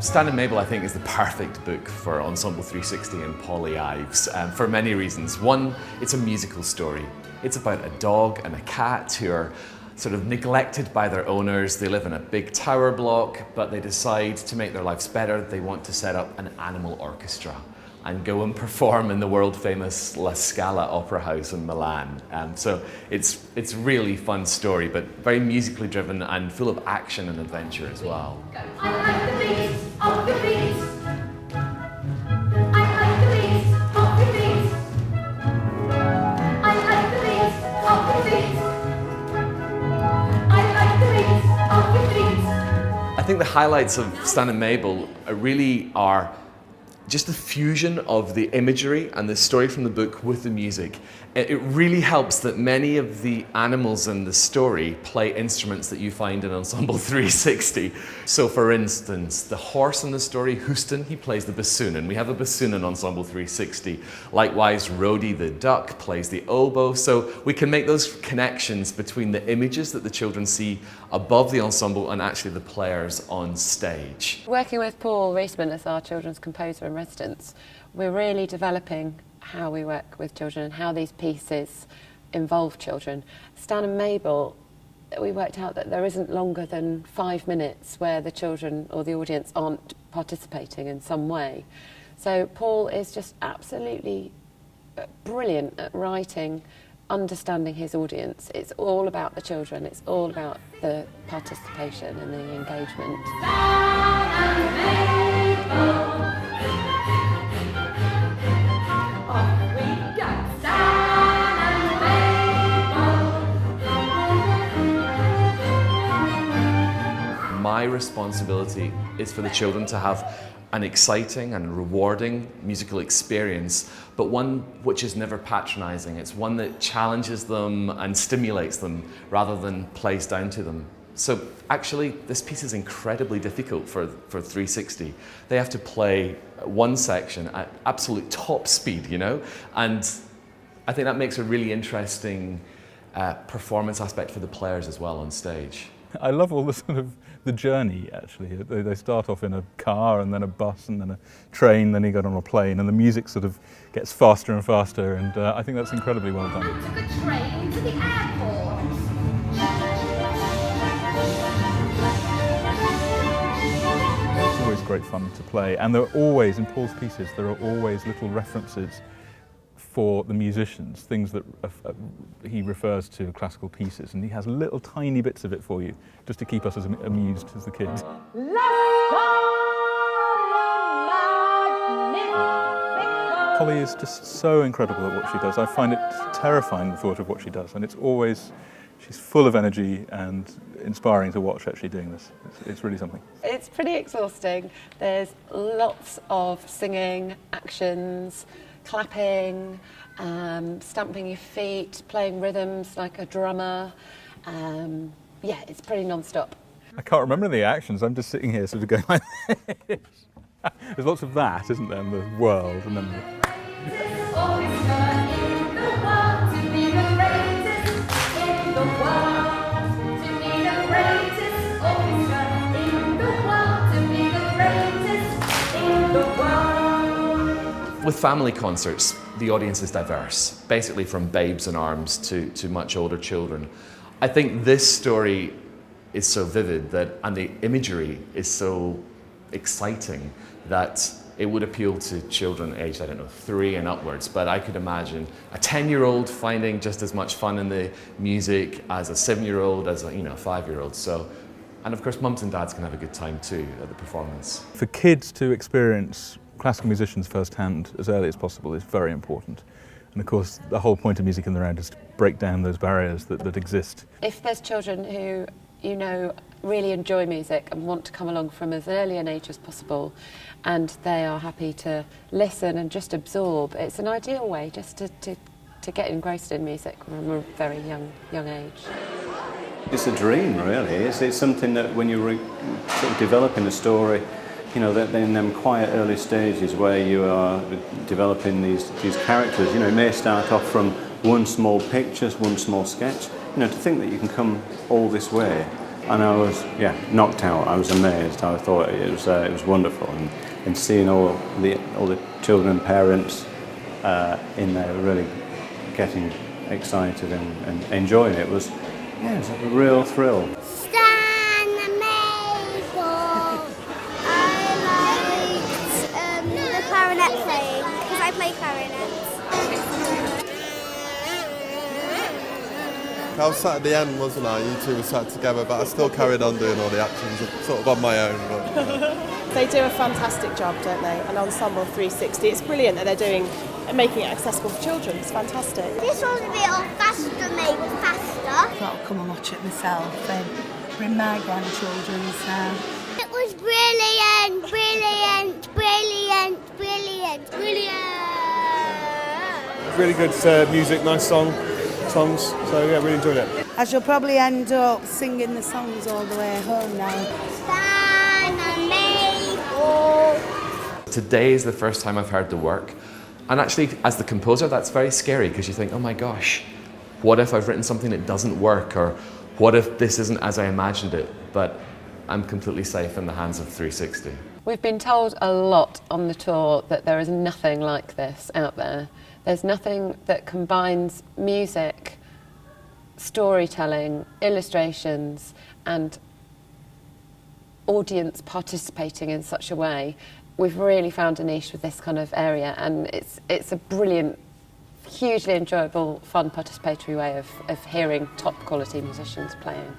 Stan and Mabel, I think, is the perfect book for Ensemble 360 and Polly Ives for many reasons. One, it's a musical story. It's about a dog and a cat who are sort of neglected by their owners. They live in a big tower block, but they decide to make their lives better. They want to set up an animal orchestra and go and perform in the world-famous La Scala Opera House in Milan. So it's a really fun story, but very musically driven and full of action and adventure as well. I like the beat of the beat. I like the beat of the beat. I like the beat of the beat. I like the beat of the beat. I think the highlights of Stan and Mabel really are just the fusion of the imagery and the story from the book with the music. It really helps that many of the animals in the story play instruments that you find in Ensemble 360. So for instance, the horse in the story, Houston, he plays the bassoon, and we have a bassoon in Ensemble 360. Likewise, Rhodey the duck plays the oboe. So we can make those connections between the images that the children see above the ensemble and actually the players on stage. Working with Paul Risman as our children's composer in residence, we're really developing how we work with children and how these pieces involve children. Stan and Mabel, we worked out that there isn't longer than 5 minutes where the children or the audience aren't participating in some way. So Paul is just absolutely brilliant at writing, understanding his audience. It's all about the children, it's all about the participation and the engagement. Stan and Mabel. My responsibility is for the children to have an exciting and rewarding musical experience, but one which is never patronizing. It's one that challenges them and stimulates them rather than plays down to them. So actually, this piece is incredibly difficult for 360. They have to play one section at absolute top speed, you know? And I think that makes a really interesting performance aspect for the players as well on stage. I love all the sort of the journey, actually. They start off in a car and then a bus and then a train, then you get on a plane, and the music sort of gets faster and faster, and I think that's incredibly well done. I took a train to the airport. It's always great fun to play, and there are always, in Paul's pieces, there are always little references for the musicians, things that he refers to classical pieces, and he has little tiny bits of it for you, just to keep us as amused as the kids. Polly is just so incredible at what she does. I find it terrifying, the thought of what she does, and it's always, she's full of energy and inspiring to watch actually doing this. It's really something. It's pretty exhausting. There's lots of singing, actions, clapping, stamping your feet, playing rhythms like a drummer. Yeah, it's pretty non-stop. I can't remember the actions, I'm just sitting here sort of going like this. There's lots of that, isn't there, in the world, and then With family concerts, the audience is diverse, basically from babes in arms to much older children. I think this story is so vivid that, and the imagery is so exciting that it would appeal to children aged, I don't know, 3 and upwards, but I could imagine a 10-year-old finding just as much fun in the music as a 7-year-old, as a 5-year-old. So, and of course, mums and dads can have a good time too at the performance. for kids to experience classical musicians firsthand as early as possible is very important. And of course, the whole point of Music in the Round is to break down those barriers that exist. If there's children who, you know, really enjoy music and want to come along from as early an age as possible, and they are happy to listen and just absorb, it's an ideal way just to get engrossed in music from a very young age. It's a dream, really. It's something that when you're sort of developing a story, you know, that in them quiet early stages where you are developing these characters, you know, it may start off from one small picture, one small sketch. You know, to think that you can come all this way and I was knocked out. I was amazed. I thought it was wonderful, and seeing all the children and parents in there really getting excited and enjoying it was it's a real thrill. Stan and Mabel. I liked the clarinet playing because I play clarinet. I was sat at the end, wasn't I? You two were sat together, but I still carried on doing all the actions, sort of on my own. But, They do a fantastic job, don't they? And Ensemble 360, it's brilliant that they're making it accessible for children. It's fantastic. This one's a bit faster, Mabel, faster. I'll come and watch it myself and bring my grandchildren. So. It was brilliant, brilliant, brilliant, brilliant, brilliant. really good music, nice songs. So yeah, really enjoyed it. I shall probably end up singing the songs all the way home now. Stan and Mabel. Today is the first time I've heard the work. And actually, as the composer, that's very scary because you think, oh my gosh, what if I've written something that doesn't work? Or what if this isn't as I imagined it? But I'm completely safe in the hands of 360. We've been told a lot on the tour that there is nothing like this out there. There's nothing that combines music, storytelling, illustrations, and audience participating in such a way. We've really found a niche with this kind of area, and it's a brilliant, hugely enjoyable, fun, participatory way of hearing top quality musicians playing.